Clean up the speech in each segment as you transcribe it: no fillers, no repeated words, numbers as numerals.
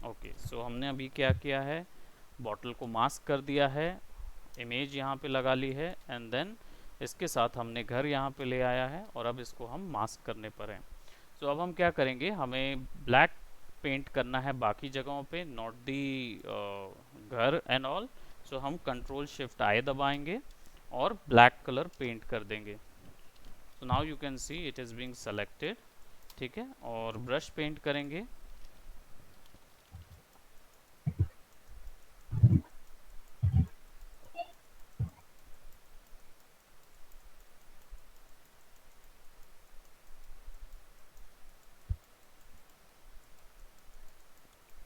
Okay, सो हमने अभी क्या किया है, बॉटल को मास्क कर दिया है, इमेज यहाँ पे लगा ली है, एंड देन इसके साथ हमने घर यहाँ पे ले आया है और अब इसको हम मास्क करने पर हैं। सो अब हम क्या करेंगे, हमें ब्लैक पेंट करना है बाकी जगहों पे, नॉट दी घर एंड ऑल। सो हम कंट्रोल शिफ्ट आई दबाएंगे और ब्लैक कलर पेंट कर देंगे। So now you can see it is being selected. ठीक है, और ब्रश पेंट करेंगे।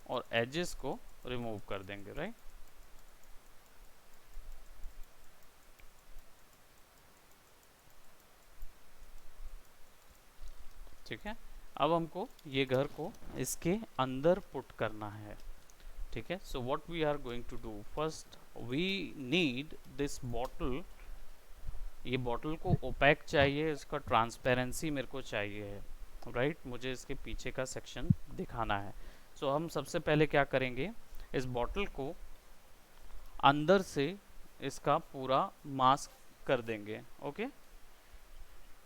और एजेस को रिमूव कर देंगे, राइट। ठीक है, अब हमको ये घर को इसके अंदर पुट करना है। ठीक है, so what we are going to do, first we need this bottle. ये बॉटल को ओपैक चाहिए, इसका ट्रांसपेरेंसी मेरे को चाहिए है, राइट। मुझे इसके पीछे का सेक्शन दिखाना है। सो हम सबसे पहले क्या करेंगे, इस बॉटल को अंदर से इसका पूरा मास्क कर देंगे। Okay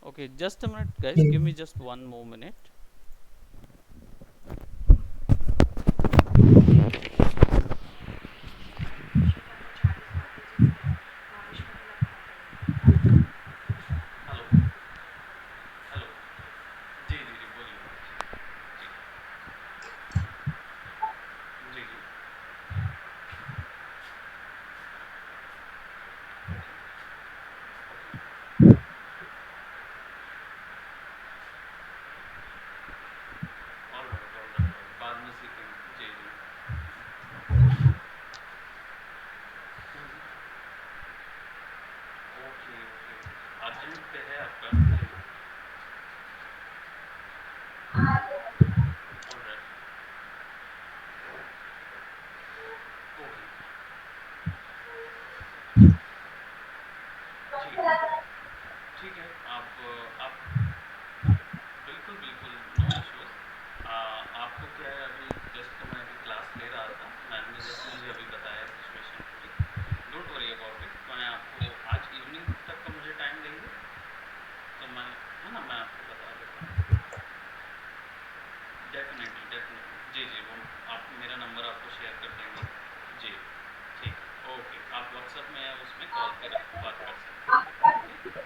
okay, just a minute guys, give me just one more minute. Hello hello, जी जी जी, बोलिए। जी जी ऑलराइट, बाद में सीखेंगे। जी जी। ओके ओके, अर्जेंट पे है आपका। जी, ऑलराइट। ओके, ठीक है ठीक है। आप बिल्कुल बिल्कुल, नो इश्यूज। आपको क्या है, अभी जस्ट मैं अभी क्लास ले रहा था, मैम ने जस्ट मुझे अभी बताया सिचुएशन पूरी। डोंट वरी अबाउट इट, मैं आपको आज इवनिंग तक का मुझे टाइम देंगे तो मैं, है ना, मैं आपको बता देता हूँ। डेफिनेटली डेफिनेटली, जी जी, वो आप मेरा नंबर आपको शेयर कर देंगे। जी, ठीक है, ओके, आप व्हाट्सएप में या उसमें कॉल पर बात कर सकते हैं।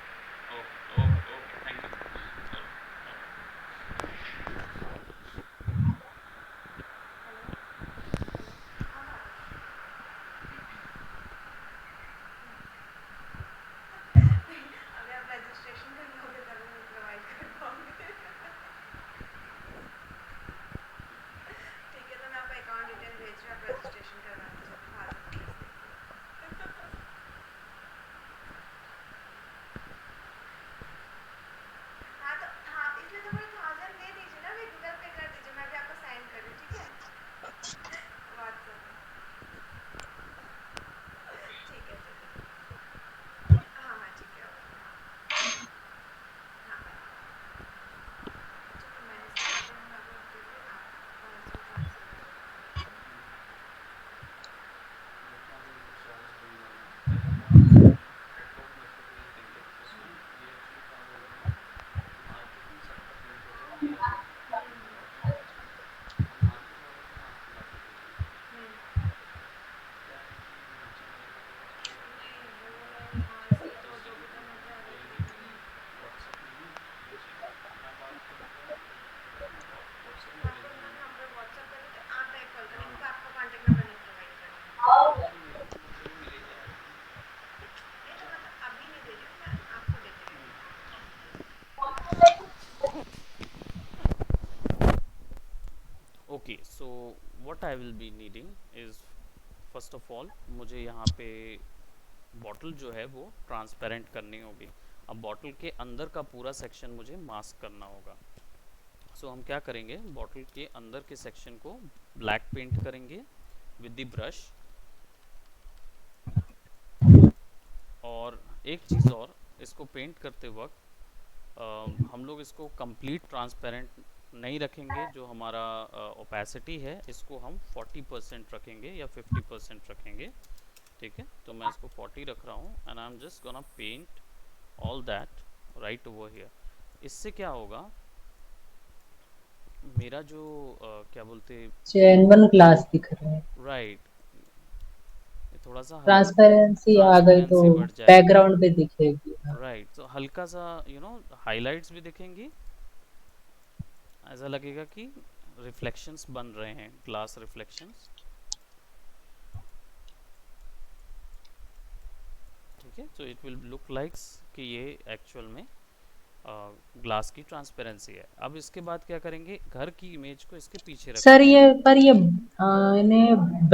Okay okay okay okay, thank you. चलो, अभी आप रजिस्ट्रेशन करवाओगे तभी मैं प्रोवाइड कर पाऊंगी। ठीक है, तो मैं आपको अकाउंट डिटेल भेज रही हूँ, आप रजिस्ट्रेशन करवा दीजिए, 1000 रुपीज़। हाँ तो हाँ, इसलिए तो मुझे 1000 दे दीजिए ना, अभी गूगल पे कर दीजिए, मैं भी आपको सेंड कर रही हूँ, ठीक है, व्हाट्सएप में। ठीक है ठीक है, हाँ हाँ ठीक है, ओके, हाँ बाय। ठीक है, मैंने इसका अकाउंट नंबर दे दिया, आप ट्रांसफर ट्रांसफर कर देना। पहले कौन सा कैटलॉग मेरे को भेज देंगे, उसमें ये एक्चुअली क्या होगा ना, मार्केटिंग सबका प्रिंट हो जाए, ये अलग है। और जो इसमें हम मार्केट वाला तो मैं आपको ला के दे दूँगा। क्या है कि नीचे मेरे को थोड़ा सा और नहीं वो काम है, नहीं, हाँ इसलिए तो तो उस जो दिन भी था मैं कह रही बोलेंगे थी। कि व्हाट्सएप में ही भेजिए, मैं बात करूँगा, है ना, व्हाट्सएप में मैं आपको भेज ना दूँगा। नंबर व्हाट्सएप कर देते, आप बैक कॉल करें, हाँ क्योंकि हाँ, आपका कॉन्टैक्ट नंबर नहीं प्रोवाइड करेंगे। नहीं मेरा नंबर तो भी मिल ही जाएगा ना। नहीं तो जब मतलब अभी नहीं दे रही हूँ, मैं आपको दे दे रही हूँ। हाँ, okay, so what I will be needing is, first of all मुझे यहाँ पे बॉटल जो है वो ट्रांसपेरेंट करनी होगी। अब बॉटल के अंदर का पूरा सेक्शन मुझे मास्क करना होगा। सो हम क्या करेंगे, बॉटल के अंदर के सेक्शन को ब्लैक पेंट करेंगे विद द ब्रश। और एक चीज़ और, इसको पेंट करते वक्त हम लोग इसको कंप्लीट ट्रांसपेरेंट नहीं रखेंगे, जो हमारा ओपेसिटी है इसको हम 40% रखेंगे या 50% रखेंगे। ठीक है, तो मैं इसको 40 रख रहा हूँ and I am just gonna paint all that right over here. इससे क्या होगा, मेरा जो क्या बोलते, जेन्युइन ग्लास दिख रहा है। राइट, ये थोड़ा सा ट्रांसपेरेंसी आ गई तो ट्रांसपेरेंसी बढ़ जाएगी। बैकग्राउंड पे दिखेगी। हाँ। राइट, तो हल्का सा हाइलाइट्स भी दिखेंगी, ऐसा लगेगा कि रिफ्लेक्शंस बन रहे हैं, ग्लास रिफ्लेक्शंस। ठीक है, तो इट विल लुक लाइक्स कि ये एक्चुअल में ग्लास की ट्रांसपेरेंसी है। अब इसके बाद क्या करेंगे, घर की इमेज को इसके पीछे सर रखेंगे। ये पर ये इन्हें हम्म।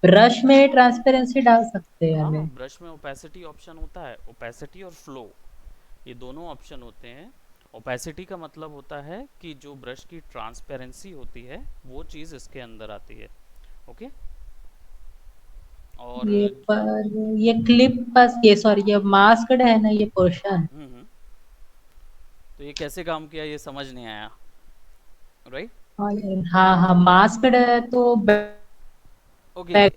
ब्रश में ट्रांसपेरेंसी डाल सकते हैं हाँ, हमें। ब्रश में ओपेसिटी ऑप्शन होता है, ओपेसिटी और फ्लो, ये दोनों ऑप्शन होते हैं। ओपेसिटी का मतलब होता है कि जो ब्रश की ट्रांसपेरेंसी होती है वो चीज़ इसके अंदर आती है। ओके। और ये पर ये क्लिप बस ये सॉरी ये मास्कड है ना ये पोर्शन। तो ये कैसे काम किया ये समझ नहीं आया, राइट। हाँ हाँ मास्कड है तो ओके।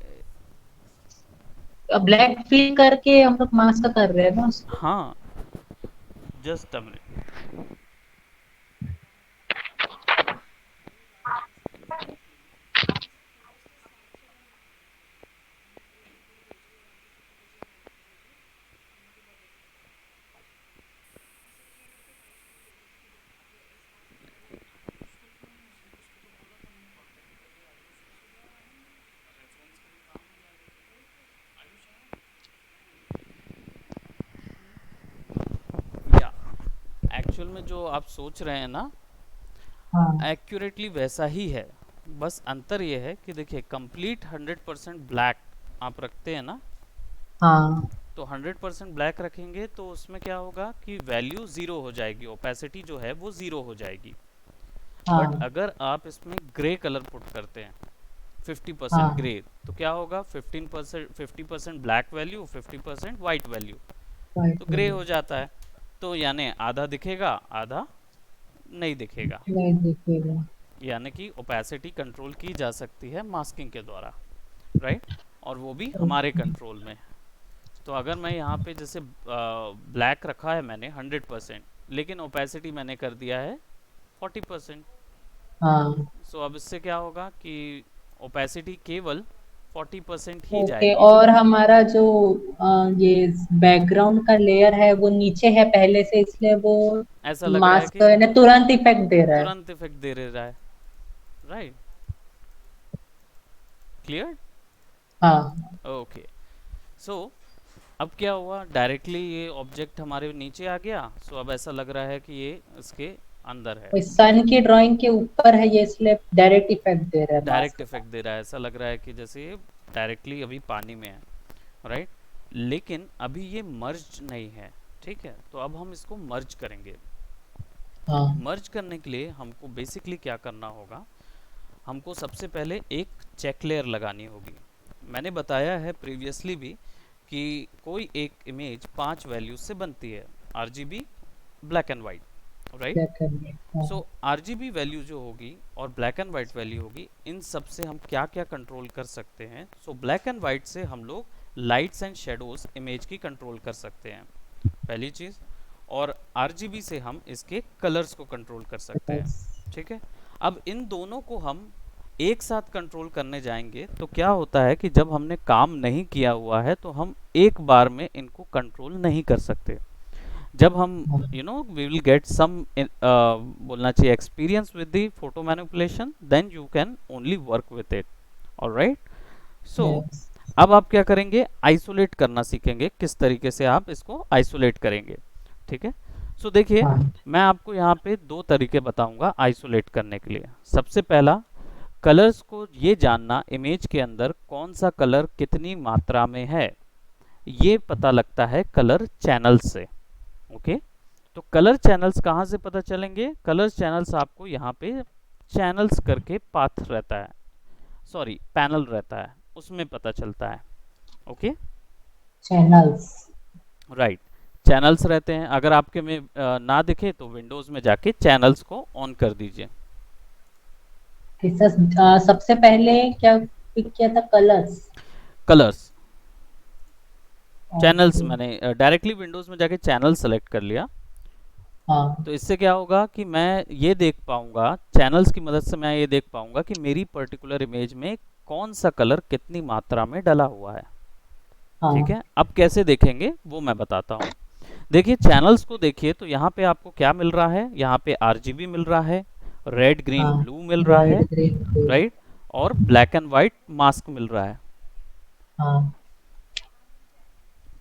ब्लैक क्लिक करके हम लोग मास्क कर रहे हैं ना उसको। हाँ, जस्ट अ मिनट। या एक्चुअल में जो आप सोच रहे हैं ना, हाँ एक्यूरेटली वैसा ही है। बस अंतर ये है कि देखिए, कंप्लीट 100% ब्लैक आप रखते हैं ना, हाँ तो 100% ब्लैक रखेंगे तो उसमें क्या होगा कि वैल्यू ज़ीरो हो जाएगी, ओपेसिटी जो है वो ज़ीरो हो जाएगी। बट हाँ अगर आप इसमें ग्रे कलर पुट करते हैं, 50% हाँ ग्रे, तो क्या होगा, 15% 50% ब्लैक वैल्यू, 50% वाइट वैल्यू, तो वाइट ग्रे वाली हो जाता है। तो यानी आधा दिखेगा, आधा नहीं दिखेगा। नहीं दिखेगा। यानी कि ओपेसिटी कंट्रोल की जा सकती है मास्किंग के द्वारा, राइट, और वो भी हमारे ओके। कंट्रोल में। तो अगर मैं यहाँ पे जैसे ब्लैक रखा है मैंने 100%, लेकिन ओपेसिटी मैंने कर दिया है 40%। हाँ सो अब इससे क्या होगा कि ओपेसिटी केवल 40% ही ओके जाएगी। और हमारा जो ये बैकग्राउंड का लेयर है वो नीचे है पहले से इसलिए वो ऐसा लग रहा है मास्क कि ने तुरंत इफेक्ट दे रहा है। तुरंत इफेक्ट दे रहा है, राइट, क्लियर। हाँ ओके। सो अब क्या हुआ, डायरेक्टली ये ऑब्जेक्ट हमारे नीचे आ गया। सो अब ऐसा लग रहा है कि ये इसके अंदर है, सन की ड्राइंग के ऊपर है ये इसलिए डायरेक्ट इफेक्ट दे रहा है डायरेक्ट मास्क इफेक्ट का। दे रहा है, ऐसा लग रहा है कि जैसे ये डायरेक्टली अभी पानी में है, राइट। लेकिन अभी ये मर्ज नहीं है, ठीक है, तो अब हम इसको मर्ज करेंगे। हाँ मर्ज करने के लिए हमको बेसिकली क्या करना होगा, हमको सबसे पहले एक चेक लेयर लगानी होगी। मैंने बताया है प्रीवियसली भी कि कोई एक इमेज 5 वैल्यूज से बनती है, RGB, black and white, right. क्या करना हाँ। सो आरजीबी वैल्यू जो होगी और ब्लैक एंड वाइट वैल्यू होगी, इन सब से हम क्या क्या कंट्रोल कर सकते हैं। सो ब्लैक एंड वाइट से हम लोग लाइट्स एंड शेडोज इमेज की कंट्रोल कर सकते हैं, पहली चीज़। और आरजीबी से हम इसके कलर्स को कंट्रोल कर सकते हैं, बस। ठीक है। अब इन दोनों को हम एक साथ कंट्रोल करने जाएंगे तो क्या होता है कि जब हमने काम नहीं किया हुआ है तो हम एक बार में इनको कंट्रोल नहीं कर सकते। जब हम हाँ, वी विल गेट सम बोलना चाहिए experience with the photo manipulation, then you can only work with it, alright. So yes, अब आप क्या करेंगे, आइसोलेट करना सीखेंगे, किस तरीके से आप इसको आइसोलेट करेंगे, ठीक है। सो देखिए, हाँ, मैं आपको यहाँ पे दो तरीके बताऊंगा आइसोलेट करने के लिए। सबसे पहला, कलर्स को ये जानना इमेज के अंदर कौन सा कलर कितनी मात्रा में है, ये पता लगता है कलर चैनल्स से। ओके। तो कलर चैनल्स कहाँ से पता चलेंगे, कलर चैनल्स आपको यहाँ पे चैनल्स करके पाथ रहता है, सॉरी पैनल रहता है, उसमें पता चलता है। Okay, channels. राइट। चैनल्स रहते हैं, अगर आपके में ना दिखे तो विंडोज में जाके चैनल्स को ऑन कर दीजिए। सबसे पहले क्या पिक किया था, कलर्स? Colours, channels, okay. मैंने डायरेक्टली विंडोज में जाके चैनल सेलेक्ट कर लिया। हाँ तो इससे क्या होगा कि मैं ये देख पाऊंगा, चैनल्स की मदद से मैं ये देख पाऊंगा कि मेरी पर्टिकुलर इमेज में कौन सा कलर कितनी मात्रा में डला हुआ है। ठीक हाँ है, अब कैसे देखेंगे वो मैं बताता हूँ। देखिए चैनल्स को देखिए, तो यहाँ पे आपको क्या मिल रहा है, यहाँ पे आरजीबी मिल रहा है, रेड ग्रीन हाँ। ब्लू मिल रहा वाइट है, ग्रीन ब्लू। राइट, और ब्लैक एंड वाइट मास्क मिल रहा है। हाँ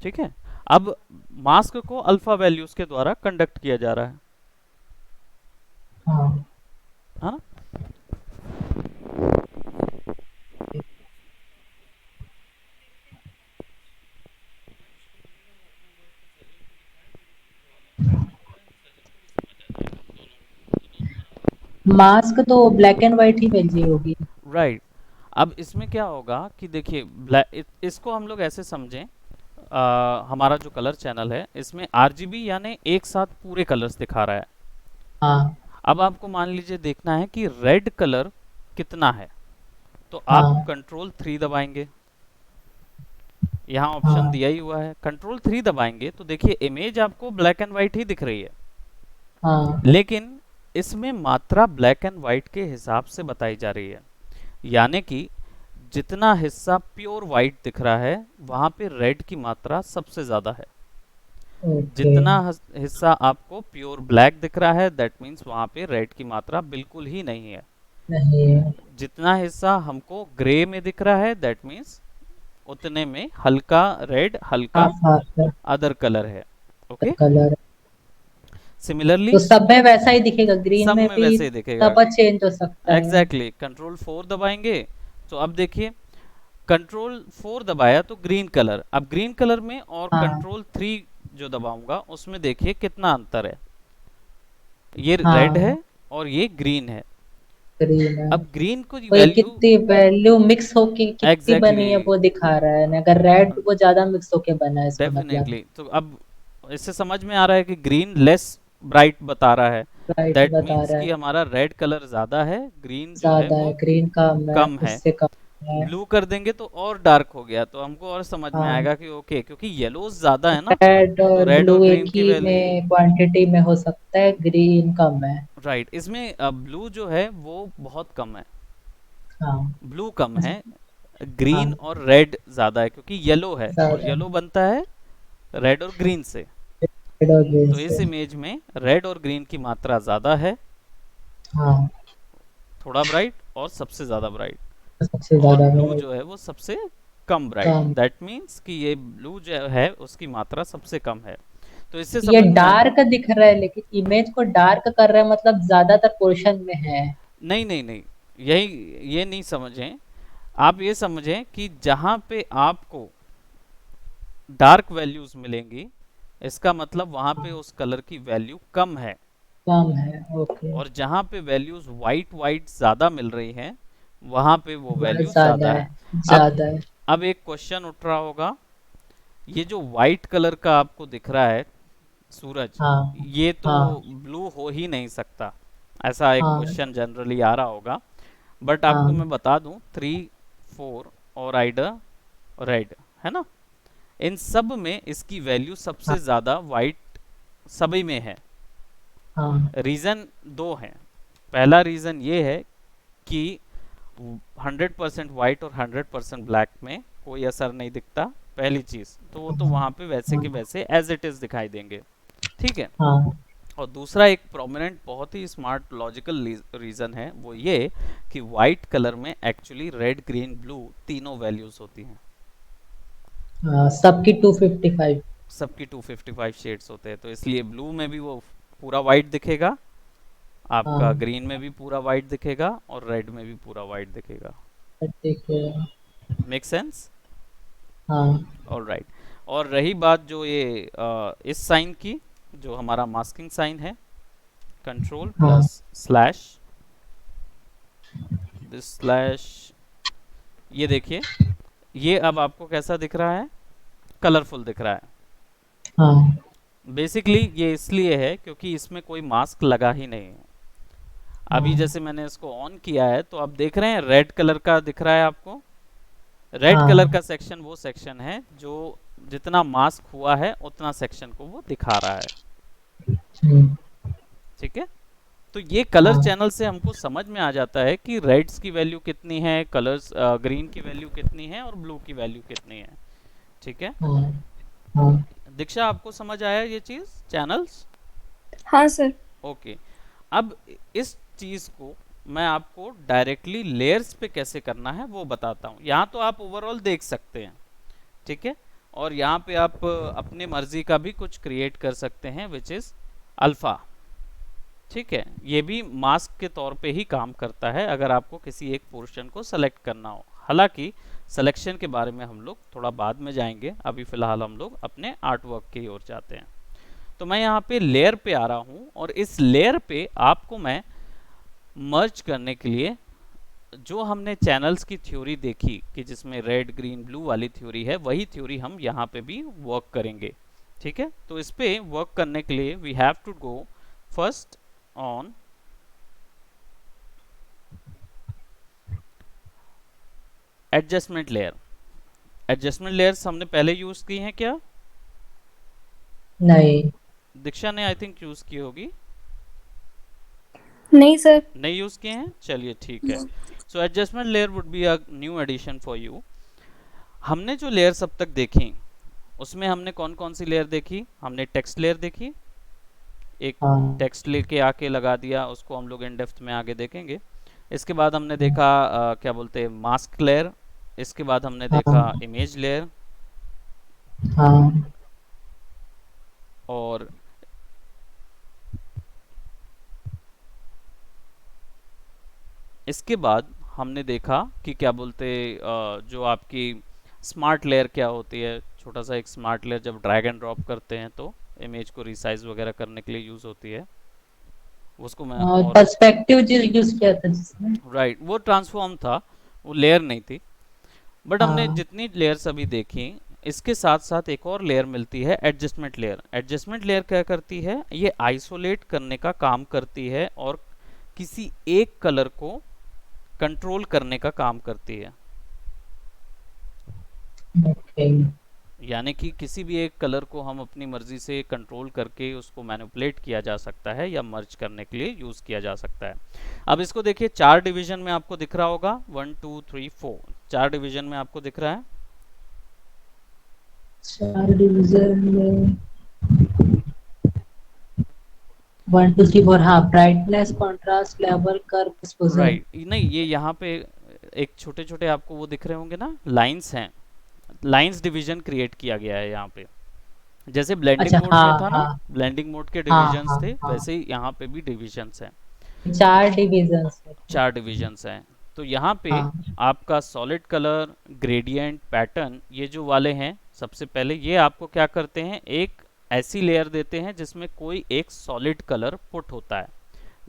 ठीक है, अब मास्क को अल्फा वैल्यूज के द्वारा कंडक्ट किया जा रहा हाँ। है ना। मास्क तो ब्लैक एंड व्हाइट ही मिल रही होगी। राइट, अब इसमें क्या होगा कि देखिए इसको हम लोग ऐसे समझें, हमारा जो कलर चैनल है इसमें आरजीबी यानी एक साथ पूरे कलर्स दिखा रहा है। हाँ अब आपको मान लीजिए देखना है कि रेड कलर कितना है, तो आप हाँ कंट्रोल 3 दबाएंगे, यहाँ ऑप्शन हाँ दिया ही हुआ है, कंट्रोल 3 दबाएंगे तो देखिए इमेज आपको ब्लैक एंड वाइट ही दिख रही है, हाँ। लेकिन इसमें मात्रा ब्लैक एंड वाइट के हिसाब से बताई जा रही है। यानी कि जितना हिस्सा प्योर वाइट दिख रहा है वहां पे रेड की मात्रा सबसे ज्यादा है। ओके। जितना हिस्सा आपको प्योर ब्लैक दिख रहा है दैट मीन्स वहां पे रेड की मात्रा बिल्कुल ही नहीं है। नहीं है। जितना हिस्सा हमको ग्रे में दिख रहा है दैट मीन्स उतने में हल्का रेड, हल्का हाफ हाफ अदर कलर है। Okay, colour. सिमिलरली तो सब में वैसा ही दिखेगा, ग्रीन सब में में भी वैसे ही दिखेगा। सब चेंज हो सकता है। एग्जैक्टली, कंट्रोल 4 दबाएंगे तो अब देखिए कंट्रोल 4 दबाया तो ग्रीन कलर, अब ग्रीन कलर में और हाँ कंट्रोल 3 जो दबाऊंगा उसमें देखिए कितना अंतर है, ये रेड है हाँ। और ये ग्रीन है। ग्रीन है। अब ग्रीन को तो ये वैल्यू, कितनी वैल्यू मिक्स होके कितनी एग्जैक्टली, बनी है वो दिखा रहा है ना, अगर रेड वो ज्यादा मिक्स होके बना है इसका मतलब। डेफिनेटली, तो अब इससे समझ में आ रहा है कि ग्रीन लेस ब्राइट बता रहा है, राइट दैट बता मीन्स रहा कि है। हमारा रेड कलर ज़्यादा है, ग्रीन जो है ज्यादा है, वो ग्रीन कम है, कम है। उससे कम है। ब्लू कर देंगे तो और डार्क हो गया, तो हमको और समझ में हाँ। आएगा कि ओके, क्योंकि येलोज ज़्यादा है ना, रेड तो और रेड और ब्लू एक ग्रीन की ही वैल्यू, में क्वांटिटी में हो सकता है, ग्रीन कम है। राइट, इसमें ब्लू जो है वो बहुत कम है, हाँ ब्लू कम है, ग्रीन हाँ। और रेड ज़्यादा है क्योंकि येलो है और ज्यादा येलो बनता है रेड और ग्रीन से। रेड और ग्रीन तो इस से। इमेज में रेड और ग्रीन की मात्रा ज़्यादा है, हाँ। थोड़ा ब्राइट और सबसे ज़्यादा ब्राइट, सबसे और ज्यादा ब्लू रेड। जो है वो सबसे कम ब्राइट, कम। दैट मीन्स कि ये ब्लू जो है उसकी मात्रा सबसे कम है। तो इससे ये समझ में डार्क दिख रहा है, लेकिन इमेज को डार्क कर रहा है, मतलब ज्यादातर पोर्शन में है। नहीं नहीं नहीं, यही, ये नहीं समझें, आप ये समझें कि जहाँ पे आपको डार्क वैल्यूज मिलेंगी इसका मतलब वहाँ पे उस कलर की वैल्यू कम है, कम है, ओके। और जहाँ पे वैल्यूज वाइट वाइट ज़्यादा मिल रही हैं वहाँ पे वो वह वैल्यू ज्यादा ज़्यादा है। है। अब ज्यादा है। अब एक क्वेश्चन उठ रहा होगा, ये जो वाइट कलर का आपको दिख रहा है सूरज, हाँ ये तो हाँ ब्लू हो ही नहीं सकता, ऐसा एक हाँ क्वेश्चन जनरली आ रहा होगा। बट आपको हाँ मैं बता दूं 3, 4 और आइडर रेड है ना, इन सब में इसकी वैल्यू हाँ सबसे ज़्यादा वाइट सभी में है। हाँ रीज़न दो हैं, पहला रीज़न ये है कि 100% वाइट और 100% ब्लैक में कोई असर नहीं दिखता, पहली चीज़ तो वो तो हाँ वहाँ पे वैसे के वैसे एज इट इज़ दिखाई देंगे। ठीक है, हाँ। और दूसरा एक प्रोमिनेंट बहुत ही स्मार्ट लॉजिकल रीज़न है वो ये कि वाइट कलर में एक्चुअली रेड ग्रीन ब्लू तीनों वैल्यूज़ होती हैं, हाँ, सबकी 255। सबकी 255 शेड्स होते हैं, तो इसलिए ब्लू में भी वो पूरा वाइट दिखेगा, आपका हाँ ग्रीन में भी पूरा वाइट दिखेगा और रेड में भी पूरा वाइट दिखेगा। ठीक है। Make sense? हाँ ऑलराइट, और रही बात जो ये इस साइन की, जो हमारा मास्किंग साइन है, कंट्रोल हाँ प्लस स्लैश, दिस स्लैश, ये देखिए, ये अब आपको कैसा दिख रहा है, कलरफुल दिख रहा है। हाँ बेसिकली ये इसलिए है क्योंकि इसमें कोई मास्क लगा ही नहीं है। अभी हाँ जैसे मैंने इसको ऑन किया है तो आप देख रहे हैं रेड कलर का दिख रहा है आपको। रेड कलर हाँ। का सेक्शन वो सेक्शन है जो जितना मास्क हुआ है उतना सेक्शन को वो दिखा रहा है। हम्म, ठीक है। तो ये कलर हाँ चैनल से हमको समझ में आ जाता है कि रेड्स की वैल्यू कितनी है, कलर्स ग्रीन की वैल्यू कितनी है और ब्लू की वैल्यू कितनी है। ठीक है। हाँ हाँ। दीक्षा आपको समझ आया ये चीज, चैनल्स? हाँ सर। ओके। अब इस चीज को मैं आपको डायरेक्टली लेयर्स पे कैसे करना है वो बताता हूँ। यहाँ तो आप ओवरऑल देख सकते हैं। ठीक है। और यहाँ पे आप अपने मर्जी का भी कुछ क्रिएट कर सकते हैं विच इज अल्फा। ठीक है। ये भी मास्क के तौर पे ही काम करता है अगर आपको किसी एक पोर्शन को सेलेक्ट करना हो। हालांकि सिलेक्शन के बारे में हम लोग थोड़ा बाद में जाएंगे, अभी फिलहाल हम लोग अपने आर्ट वर्क की ओर जाते हैं। तो मैं यहाँ पे लेयर पे आ रहा हूँ और इस लेयर पे आपको मैं मर्ज करने के लिए जो हमने चैनल्स की थ्योरी देखी कि जिसमें रेड ग्रीन ब्लू वाली थ्योरी है, वही थ्योरी हम यहाँ पे भी वर्क करेंगे। ठीक है। तो इस पे वर्क करने के लिए we have to go first on adjustment layer. Adjustment layers हमने पहले यूज की हैं क्या? नहीं। दीक्षा ने आई थिंक यूज की होगी। नहीं सर। नहीं यूज किए हैं, चलिए ठीक है। So adjustment layer would be a new addition for you. हमने जो लेयर्स अब तक देखी उसमें हमने कौन कौन सी लेयर देखी? हमने टेक्स्ट लेयर देखी, एक हाँ टेक्स्ट लेके आके लगा दिया, उसको हम लोग इन डेप्थ में आगे देखेंगे। इसके बाद हमने देखा क्या बोलते हैं, मास्क लेयर। इसके बाद हमने देखा हाँ इमेज लेयर। हाँ और इसके बाद हमने देखा कि क्या बोलते जो आपकी स्मार्ट लेयर क्या होती है। छोटा सा एक स्मार्ट लेयर जब ड्रैग एंड ड्रॉप करते हैं तो इमेज को रिसाइज वगैरह करने के लिए यूज होती है, उसको मैं हाँ। और पर्सपेक्टिव यूज किया था जिसमें। राइट, वो ट्रांसफॉर्म था, वो लेयर नहीं थी। बट हमने हाँ जितनी लेयर्स अभी देखी इसके साथ साथ एक और लेयर मिलती है, एडजस्टमेंट लेयर। एडजस्टमेंट लेयर क्या करती है? ये आइसोलेट करने का काम करती है और किसी एक कलर को कंट्रोल करने का काम करती है। ओके। यानी कि किसी भी एक कलर को हम अपनी मर्जी से कंट्रोल करके उसको मैनिपुलेट किया जा सकता है या मर्ज करने के लिए यूज किया जा सकता है। अब इसको देखिए, चार डिवीजन में आपको दिख रहा होगा, 1 2 3 4, चार डिवीजन में आपको दिख रहा है। 4 डिवीजन में 1 2 3 4। हाँ, brightness, contrast, level, curve, exposure. Right, नहीं ये यहाँ पे एक छोटे छोटे आपको वो दिख रहे होंगे ना, लाइंस हैं। लाइंस डिवीजन क्रिएट किया गया है यहाँ पे। जैसे ब्लेंडिंग अच्छा। मोड में हाँ था ना, हाँ ब्लेंडिंग मोड के हाँ डिविजन्स हाँ थे, हाँ। वैसे ही यहाँ पे भी डिविजन्स हैं। 4 डिवीजन्स है। चार डिविजन्स हैं। तो यहाँ पे हाँ आपका सॉलिड कलर, ग्रेडियंट, पैटर्न, ये जो वाले हैं, सबसे पहले ये आपको क्या करते हैं, एक ऐसी लेयर देते हैं जिसमें कोई एक सॉलिड कलर पुट होता है।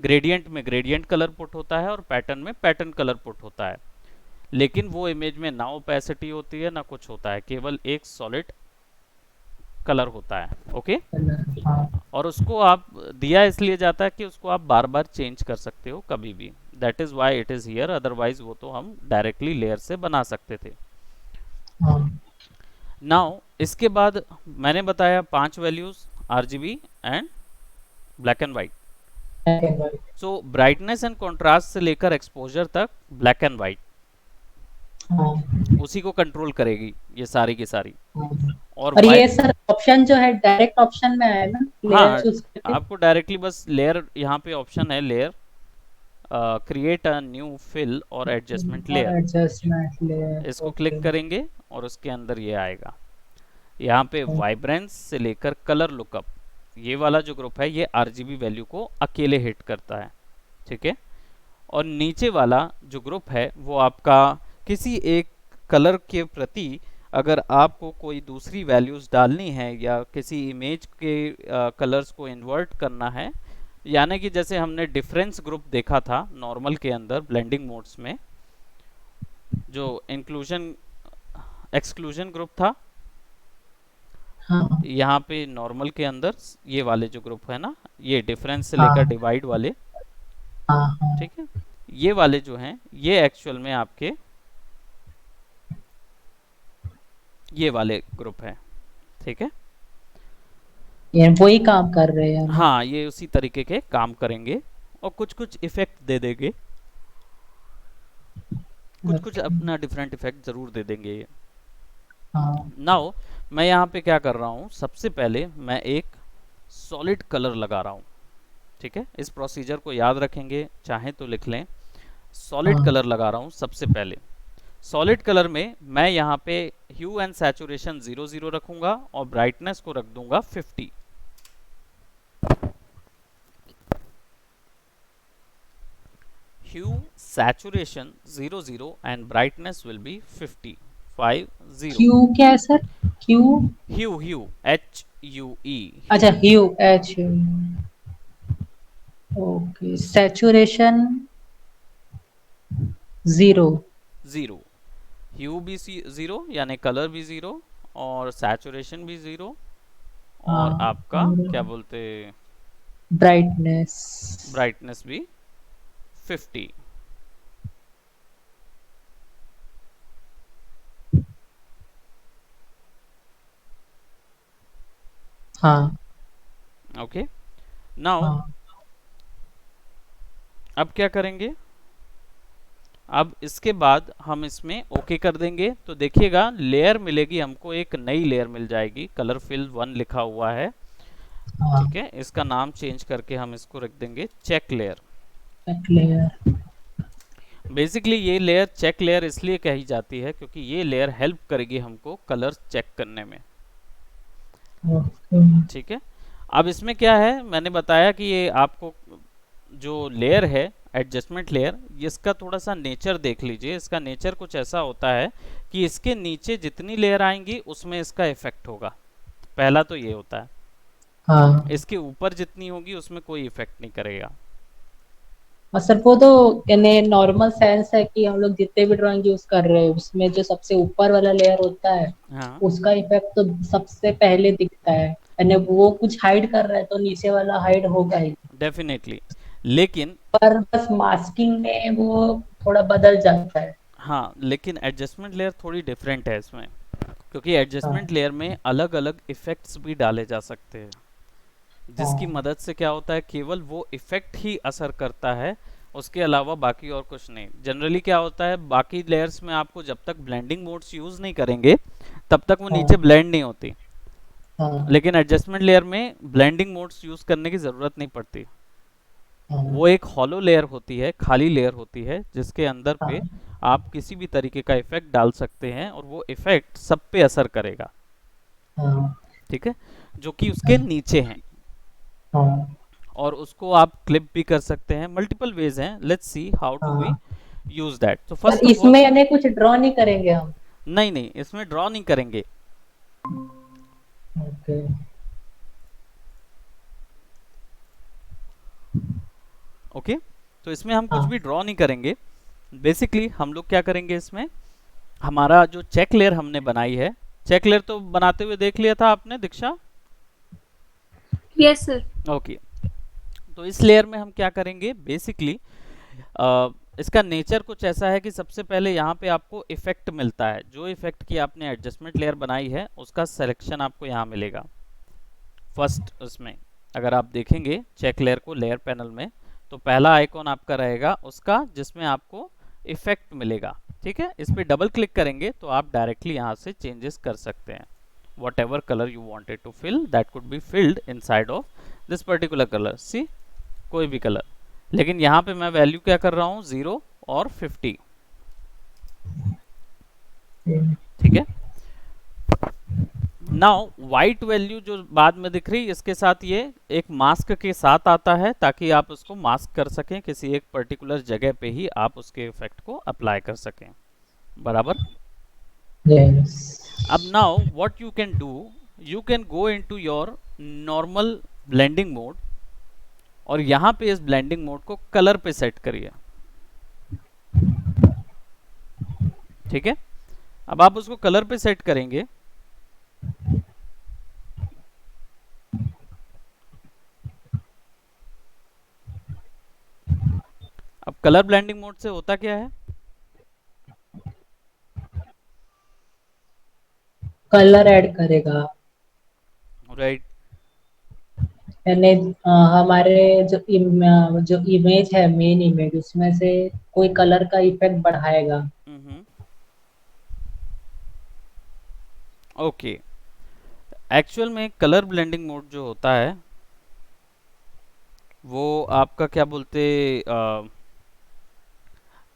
ग्रेडियंट में ग्रेडियंट कलर पुट होता है और पैटर्न में पैटर्न कलर पुट होता है। लेकिन वो इमेज में ना ओपेसिटी होती है ना कुछ होता है, केवल एक सॉलिड कलर होता है। ओके। कलर। हाँ और उसको आप दिया इसलिए जाता है कि उसको आप बार बार चेंज कर सकते हो कभी भी। That is why it is here, otherwise वो तो हम डायरेक्टली लेयर से बना सकते थे। हाँ। नाउ इसके बाद मैंने बताया 5 values, RGB and black and white. Black and white. So brightness and contrast से लेकर एक्सपोजर तक ब्लैक एंड वाइट हाँ उसी को कंट्रोल करेगी ये सारी की सारी। हाँ। और और ये वाइट, सर ऑप्शन जो है डायरेक्ट ऑप्शन में आया ना, लेयर हाँ, चूज करके। आपको डायरेक्टली बस लेयर, यहाँ पे ऑप्शन है layer, create a new fill or adjustment और लेयर। Adjustment layer. इसको क्लिक ओके। करेंगे और उसके अंदर ये आएगा। यहाँ पे वाइब्रेंस से लेकर कलर लुकअप, ये वाला जो ग्रुप है ये आरजीबी वैल्यू को अकेले हिट करता है। ठीक है। और नीचे वाला जो ग्रुप है वो आपका किसी एक कलर के प्रति अगर आपको कोई दूसरी वैल्यूज डालनी है या किसी इमेज के कलर्स को इन्वर्ट करना है, यानी कि जैसे हमने डिफरेंस ग्रुप देखा था नॉर्मल के अंदर ब्लेंडिंग मोड्स में, जो इंक्लूजन एक्सक्लूजन ग्रुप था, हाँ यहाँ पे नॉर्मल के अंदर ये वाले जो ग्रुप है ना, ये डिफरेंस से लेकर हाँ डिवाइड वाले, हाँ हाँ। ठीक है, ये वाले जो हैं ये एक्चुअल में आपके ये वाले ग्रुप हैं, ठीक है। ये वही काम कर रहे हैं ना। हाँ, ये उसी तरीके के काम करेंगे और कुछ कुछ इफेक्ट दे देंगे, कुछ कुछ ओके। अपना डिफरेंट इफेक्ट जरूर दे देंगे ये। हाँ नाउ मैं यहाँ पे क्या कर रहा हूँ, सबसे पहले मैं एक सॉलिड कलर लगा रहा हूँ, ठीक है। इस प्रोसीजर को याद रखेंगे, चाहे तो लिख लें। सॉलिड हाँ। कलर लगा रहा हूँ सबसे पहले। सॉलिड कलर में मैं यहाँ पे ह्यू एंड सैचुरेशन 0 0 रखूंगा और ब्राइटनेस को रख दूंगा 50। Hue saturation 0 0 and brightness will be 50 50। Q क्या है sir? Q? Hue hue HUE अच्छा, hue hue H. Okay, saturation zero. Zero, hue भी जीरो यानी कलर भी जीरो, और सैचुरेशन भी जीरो, और हाँ, आपका और क्या बोलते, ब्राइटनेस। ब्राइटनेस भी 50। हाँ ओके, नाउ हाँ अब क्या करेंगे, अब इसके बाद हम इसमें ओके कर देंगे तो देखिएगा लेयर मिलेगी हमको, एक नई लेयर मिल जाएगी, कलर फिल 1 लिखा हुआ है, हाँ। ठीक है। इसका नाम चेंज करके हम इसको रख देंगे चेक लेयर। लेयर। बेसिकली ये लेयर चेक लेयर इसलिए कही जाती है क्योंकि ये लेयर हेल्प करेगी हमको कलर चेक करने में, ओके। ठीक है। अब इसमें क्या है, मैंने बताया कि ये आपको जो लेयर है एडजस्टमेंट लेयर, इसका थोड़ा सा नेचर देख लीजिए। इसका नेचर कुछ ऐसा होता है कि इसके नीचे जितनी लेयर आएंगी उसमें इसका इफेक्ट होगा, पहला तो ये होता है। हाँ। इसके ऊपर जितनी होगी उसमें कोई इफेक्ट नहीं करेगा। और सर वो तो यानी नॉर्मल सेंस है कि हम लोग जितने भी ड्राइंग यूज कर रहे हैं उसमें जो सबसे ऊपर वाला लेयर होता है हाँ उसका इफेक्ट तो सबसे पहले दिखता है, यानी वो कुछ हाइड कर रहा है तो नीचे वाला हाइड होगा ही। डेफिनेटली, लेकिन पर बस मास्किंग में वो थोड़ा बदल जाता है। हाँ, लेकिन एडजस्टमेंट लेयर थोड़ी डिफरेंट है इसमें, क्योंकि एडजस्टमेंट हाँ लेयर में अलग अलग इफेक्ट्स भी डाले जा सकते हैं, जिसकी हाँ मदद से क्या होता है, केवल वो इफेक्ट ही असर करता है, उसके अलावा बाकी और कुछ नहीं। जनरली क्या होता है, बाकी लेयर्स में आपको जब तक ब्लेंडिंग मोड्स यूज नहीं करेंगे तब तक वो नीचे हाँ ब्लेंड नहीं होती, हाँ लेकिन एडजस्टमेंट लेयर में ब्लेंडिंग मोड्स यूज करने की जरूरत नहीं पड़ती। हाँ वो एक हॉलो लेयर होती है, खाली लेयर होती है, जिसके अंदर पे हाँ आप किसी भी तरीके का इफेक्ट डाल सकते हैं और वो इफेक्ट सब पे असर करेगा, हाँ ठीक है, जो कि उसके नीचे हैं। हाँ और उसको आप क्लिप भी कर सकते हैं, मल्टीपल वेज हैं, let's see how to we हाँ। Use that. तो पर फर्स्ट ऑफ ऑल, इसमें यानी कुछ ड्रॉ नहीं करेंगे हम? नहीं नहीं, इसमें ड्रॉ नहीं करेंगे। ओके। ओके, तो इसमें हम कुछ भी हाँ ड्रॉ नहीं करेंगे। बेसिकली हम लोग क्या करेंगे, इसमें हमारा जो चेक लेयर हमने बनाई है, चेक लेयर तो बनाते हुए देख लिया था आपने दीक्षा। Yes sir. ओके, तो इस लेयर में हम क्या करेंगे, बेसिकली इसका नेचर कुछ ऐसा है कि सबसे पहले यहाँ पे आपको इफेक्ट मिलता है, जो इफेक्ट की आपने एडजस्टमेंट लेयर बनाई है उसका सिलेक्शन आपको यहाँ मिलेगा फर्स्ट। उसमें अगर आप देखेंगे चेक लेयर को लेयर पैनल में, तो पहला आइकॉन आपका रहेगा उसका जिसमें आपको इफेक्ट मिलेगा, ठीक है। इस पर डबल क्लिक करेंगे तो आप डायरेक्टली यहाँ से चेंजेस कर सकते हैं। Whatever colour you wanted to fill that could be filled inside of this particular colour, see, कोई भी कलर। लेकिन यहाँ पे मैं वैल्यू क्या कर रहा हूँ, 0 और 50, ठीक है। नाउ वाइट वैल्यू जो बाद में दिख रही है, इसके साथ ये एक मास्क के साथ आता है ताकि आप उसको मास्क कर सकें, किसी एक पर्टिकुलर जगह पे ही आप उसके इफेक्ट को अप्लाई कर सकें, बराबर। यस। अब now what you can do, you can go into your normal blending mode और यहाँ पे इस ब्लेंडिंग मोड को कलर पे सेट करिए, ठीक है। अब आप उसको कलर पे सेट करेंगे कलर ब्लेंडिंग मोड से होता क्या है? कलर ऐड करेगा। राइट। यानी हमारे जो इमेज है, मेन इमेज, उसमें से कोई कलर का इफेक्ट बढ़ाएगा। हम्म। ओके। एक्चुअल में कलर ब्लेंडिंग मोड जो होता है वो आपका क्या बोलते,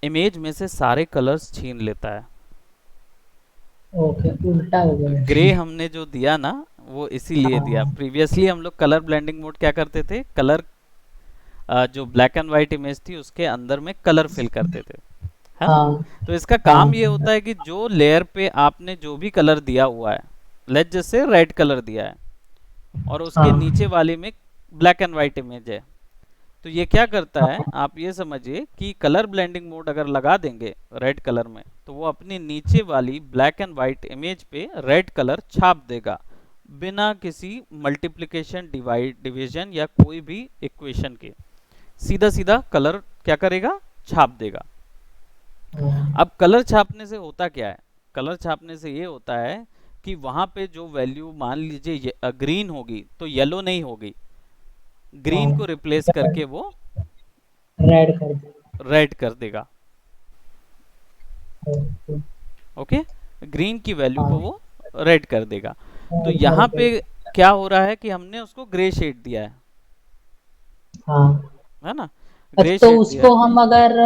इमेज में से सारे कलर्स छीन लेता है। ओके, उल्टा हो ग्रे गया। हमने जो दिया ना, वो इसीलिए दिया। हाँ प्रीवियसली हम लोग कलर ब्लेंडिंग मोड क्या करते थे, कलर जो ब्लैक एंड वाइट इमेज थी उसके अंदर में कलर फिल करते थे, है ना। हाँ तो इसका काम ये हाँ होता है कि जो लेयर पे आपने जो भी कलर दिया हुआ है, लेट जैसे रेड कलर दिया है और उसके हाँ नीचे वाले में ब्लैक एंड वाइट इमेज है, तो ये क्या करता है, हाँ आप ये समझिए कि कलर ब्लेंडिंग मोड अगर लगा देंगे रेड कलर में, तो वो अपनी नीचे वाली ब्लैक एंड वाइट इमेज पे रेड कलर छाप देगा, बिना किसी मल्टीप्लिकेशन, डिवाइड, डिवीजन या कोई भी इक्वेशन के। सीधा सीधा कलर क्या करेगा, छाप देगा। हाँ अब कलर छापने से होता क्या है, कलर छापने से ये होता है कि वहां पे जो वैल्यू मान लीजिए ग्रीन होगी तो येलो नहीं होगी, ग्रीन को रिप्लेस हाँ, करके वो रेड कर देगा। रेड कर देगा। ओके। ओके, ग्रीन की वैल्यू को हाँ, वो रेड कर देगा। तो रेड कर यहाँ पे देगा। क्या हो रहा है कि हमने उसको ग्रे शेड दिया हाँ, है ना, अच्छा ग्रे तो शेड दिया उसको हम अगर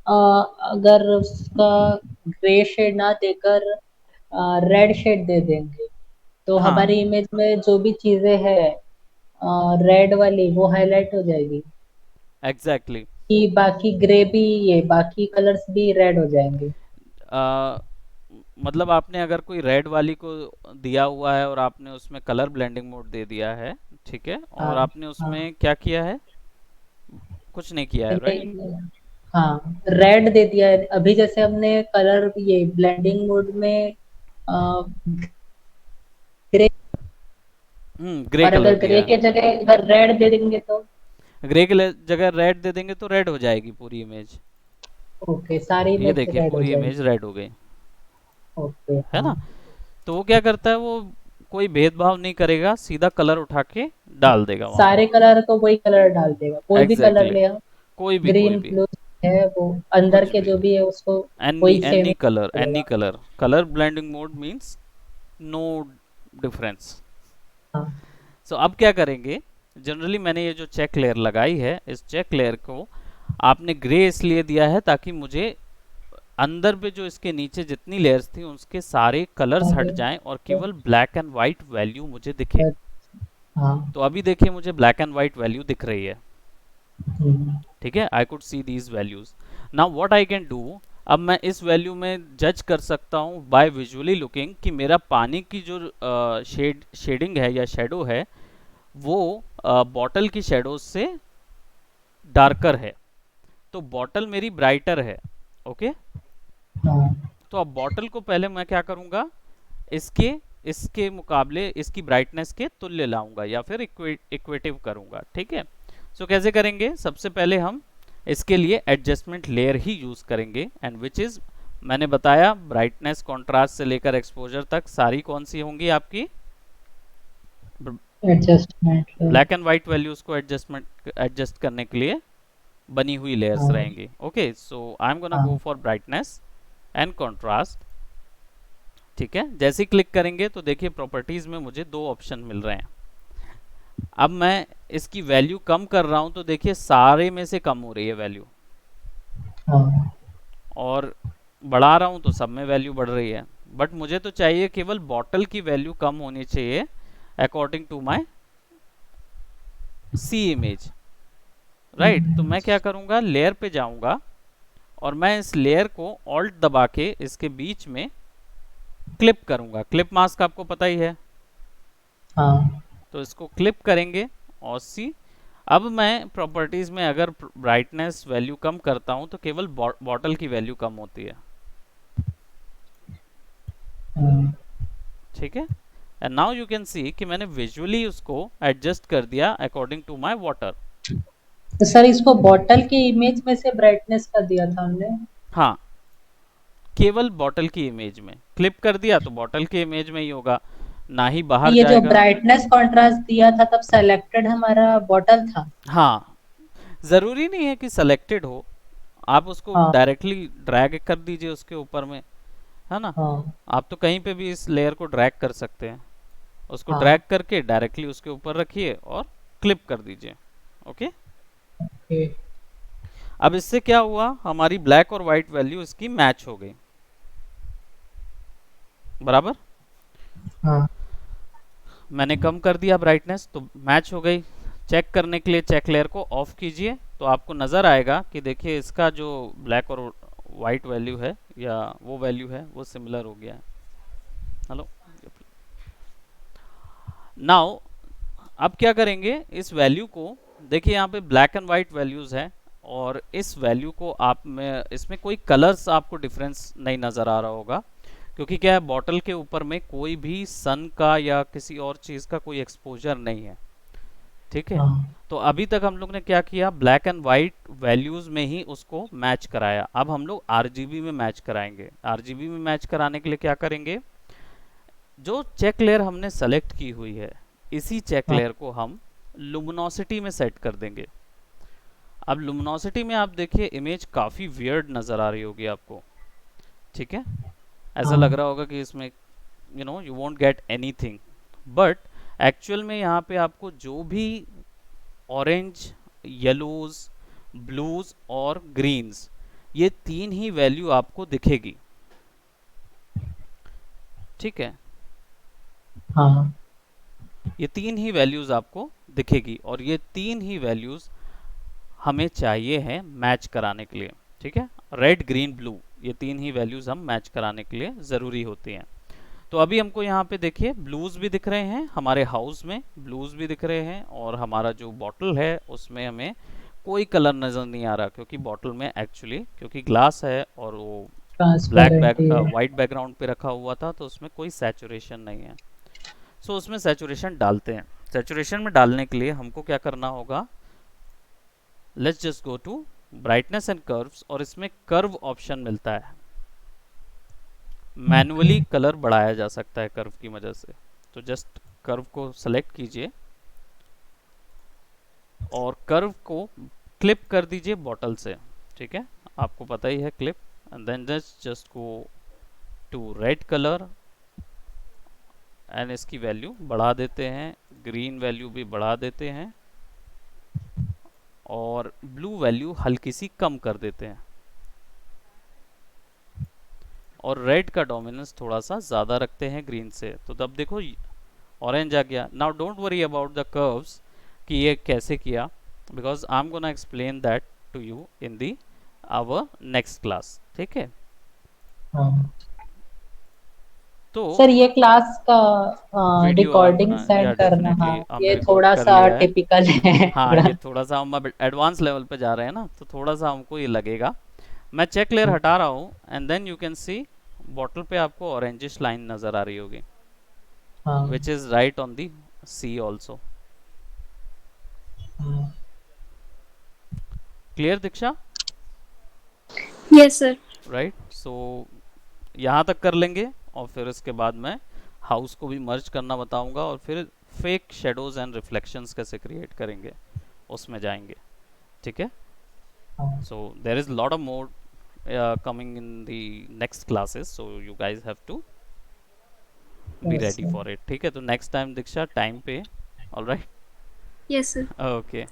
अगर उसका ग्रे शेड ना देकर रेड शेड दे देंगे, तो है। हाँ, हमारी इमेज में जो भी चीजें हैं रेड वाली वो हाईलाइट हो जाएगी, एग्जैक्टली। कि बाकी ग्रे भी, ये बाकी कलर्स भी रेड हो जाएंगे। मतलब आपने अगर कोई रेड वाली को दिया हुआ है और आपने उसमें कलर ब्लेंडिंग मोड दे दिया है, ठीक है, और हाँ आपने हाँ, उसमें क्या किया है, कुछ नहीं किया है, राइट। नहीं, हाँ रेड दे दिया है। अभी जैसे हमने कलर ये ब्लेंडिंग मोड में ग्रे, ग्रे और कलर अगर ग्रे दिया है। के जगह अगर रेड दे देंगे तो ग्रे की जगह रेड दे देंगे तो रेड हो जाएगी पूरी इमेज। ओके, सारी ये इमेज देखिए रेड हो पूरी जाएगी। इमेज रेड हो गई, ओके है हाँ ना। तो वो क्या करता है, वो कोई भेदभाव नहीं करेगा, सीधा कलर उठा के डाल देगा वहां पे। सारे कलर को वही कलर डाल देगा, कोई भी कलर एग्जैक्टली ले आओ, exactly, कोई ग्रीन भी ब्लू है वो, अंदर कुछ के भी, जो भी है उसको एनी वही सेम एनी कलर, एनी करेगा। Colour, colour blending mode means no difference. हाँ सो अब क्या करेंगे, जनरली मैंने ये जो चेक लेयर लगाई है, इस चेक लेयर को आपने ग्रे इसलिए दिया है ताकि मुझे अंदर पे जो इसके नीचे जितनी लेयर्स थी उसके सारे कलर्स हट आगे, जाएं और केवल ब्लैक एंड वाइट वैल्यू मुझे दिखे। हाँ तो अभी देखिए मुझे ब्लैक एंड वाइट वैल्यू दिख रही है, हम्म, ठीक है, I could see these values. Now what I can do, अब मैं इस वैल्यू में जज कर सकता हूँ बाय विजुअली लुकिंग कि मेरा पानी की जो शेडिंग है या शेडो है वो बॉटल की शेडो से डार्कर है, तो बॉटल मेरी ब्राइटर है। ओके, हाँ तो अब बॉटल को पहले मैं क्या करूंगा, इसके इसके मुकाबले इसकी ब्राइटनेस के तुल्य लाऊंगा या फिर इक्वेटिव करूंगा, ठीक है। सो कैसे करेंगे, सबसे पहले हम इसके लिए एडजस्टमेंट लेयर ही यूज करेंगे, एंड विच इज, मैंने बताया ब्राइटनेस कॉन्ट्रास्ट से लेकर एक्सपोजर तक सारी कौन सी होंगी आपकी, adjustment. Black and white values को एडजस्ट करने के लिए बनी हुई लेयर्स हाँ रहेंगी। Okay, so I am gonna go हाँ फॉर ब्राइटनेस एंड कॉन्ट्रास्ट, ठीक है। जैसे ही क्लिक करेंगे तो देखिए प्रॉपर्टीज में मुझे दो ऑप्शन मिल रहे हैं। अब मैं इसकी वैल्यू कम कर रहा हूं तो देखिए सारे में से कम हो रही है वैल्यू, हाँ और बढ़ा रहा हूं तो सब में वैल्यू बढ़ रही है। बट मुझे तो चाहिए केवल बॉटल की वैल्यू कम होनी चाहिए according to my see image, right. तो मैं क्या करूंगा, लेयर पे जाऊंगा और मैं इस लेयर को ऑल्ट दबा के इसके बीच में क्लिप करूंगा। क्लिप मास्क आपको पता ही है, हाँ तो इसको क्लिप करेंगे और सी, अब मैं प्रॉपर्टीज में अगर ब्राइटनेस वैल्यू कम करता हूं तो केवल बॉटल की वैल्यू कम होती है, हाँ ठीक है। एंड नाउ यू कैन सी कि मैंने विजुअली उसको एडजस्ट कर दिया अकॉर्डिंग टू माय वाटर। तो सर इसको बॉटल के इमेज में से ब्राइटनेस का दिया था हमने। हाँ, केवल बॉटल की इमेज में क्लिप कर दिया तो बॉटल की इमेज में ही होगा, ना ही बाहर ये जो जाएगा। ब्राइटनेस कॉन्ट्रास्ट दिया था तब सेलेक्टेड हमारा बॉटल था। हाँ, ज़रूरी नहीं है कि सेलेक्टेड हो, आप उसको हाँ डायरेक्टली ड्रैग कर दीजिए उसके ऊपर में, है ना। हाँ आप तो कहीं पे भी इस लेयर को ड्रैग कर सकते हैं, उसको ड्रैग हाँ। करके डायरेक्टली उसके ऊपर रखिए और क्लिप कर दीजिए। Okay, okay. अब इससे क्या हुआ, हमारी ब्लैक और वाइट वैल्यू इसकी मैच हो गई, बराबर। हाँ मैंने कम कर दिया ब्राइटनेस तो मैच हो गई। चेक करने के लिए चेक लेयर को ऑफ कीजिए तो आपको नज़र आएगा कि देखिए इसका जो ब्लैक और वाइट वैल्यू है या वो वैल्यू है वो सिमिलर हो गया है। हेलो, नाउ अब क्या करेंगे, इस वैल्यू को देखिए, यहाँ पे ब्लैक एंड वाइट वैल्यूज़ है और इस वैल्यू को आप में इसमें कोई कलर्स आपको डिफरेंस नहीं नज़र आ रहा होगा, क्योंकि क्या है, बॉटल के ऊपर में कोई भी सन का या किसी और चीज़ का कोई एक्सपोजर नहीं है, ठीक है। हाँ तो अभी तक हम लोग ने क्या किया, ब्लैक एंड वाइट वैल्यूज़ में ही उसको मैच कराया। अब हम लोग आरजीबी में मैच कराएंगे। आरजीबी में मैच कराने के लिए क्या करेंगे, जो चेक लेयर हमने सेलेक्ट की हुई है इसी चेक हाँ लेयर को हम लुमिनोसिटी में सेट कर देंगे। अब लुमिनोसिटी में आप देखिए इमेज काफ़ी वियर्ड नज़र आ रही होगी आपको, ठीक है। ऐसा लग हाँ रहा होगा कि इसमें you won't get anything, but actual में यहाँ पे आपको जो भी ऑरेंज, येलोज, ब्लूज और ग्रीन्स, ये तीन ही वैल्यू आपको दिखेगी, ठीक है। हाँ ये तीन ही वैल्यूज आपको दिखेगी और ये तीन ही वैल्यूज हमें चाहिए हैं मैच कराने के लिए, ठीक है। रेड, ग्रीन, ब्लू, ये तीन ही वैल्यूज हम मैच कराने के लिए ज़रूरी होती हैं। तो अभी हमको यहाँ पे देखिए ब्लूज भी दिख रहे हैं, हमारे हाउस में ब्लूज भी दिख रहे हैं और हमारा जो बॉटल है उसमें हमें कोई कलर नज़र नहीं आ रहा, क्योंकि बॉटल में एक्चुअली क्योंकि ग्लास है और वो ब्लैक ट्रांसपेरेंट ही है। वाइट बैकग्राउंड पे रखा हुआ था तो उसमें कोई सैचुरेशन नहीं है। सो उसमें सैचुरेशन डालते हैं। सैचुरेशन में डालने के लिए हमको क्या करना होगा, let's just go to brightness and curves और इसमें कर्व ऑप्शन मिलता है। ओके। मैनुअली कलर बढ़ाया जा सकता है कर्व की मदद से। तो जस्ट कर्व को सेलेक्ट कीजिए और कर्व को क्लिप कर दीजिए बॉटल से, ठीक है। आपको पता ही है clip, and then just go to red colour and इसकी वैल्यू बढ़ा देते हैं, ग्रीन वैल्यू भी बढ़ा देते हैं और ब्लू वैल्यू हल्की सी कम कर देते हैं और रेड का डोमिनेंस थोड़ा सा ज़्यादा रखते हैं ग्रीन से। तो तब देखो ऑरेंज आ गया। Now don't worry about the curves कि ये कैसे किया, because I am gonna explain that to you in the our next class, ठीक है। हाँ तो सर ये क्लास का वीडियो रिकॉर्डिंग या सेंड करना। हाँ डेफिनेटली हम ये रिकॉर्ड थोड़ा कर सा लिया है। टिपिकल है हाँ, थोड़ा। ये थोड़ा सा हम अब एडवांस लेवल पे जा रहे हैं ना, तो थोड़ा सा हमको ये लगेगा। मैं चेक लेयर हटा रहा हूँ and then you can see bottle पे आपको ऑरेंजिश लाइन नज़र आ रही होगी, हाँ which is right on the sea also. हाँ। Clear Diksha? Yes sir. Right, so यहाँ तक कर लेंगे और फिर इसके बाद मैं हाउस को भी मर्ज करना बताऊंगा और फिर फेक शेडोज एंड रिफ्लेक्शंस कैसे क्रिएट करेंगे उसमें जाएंगे, ठीक है। हाँ। So there is lot of more coming in the next classes, so you guys have to be Yes, ready sir. for it, ठीक है। तो next time दीक्षा टाइम पे, all right। Yes sir. Okay,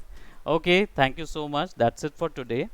okay, thank you so much, that's it for today।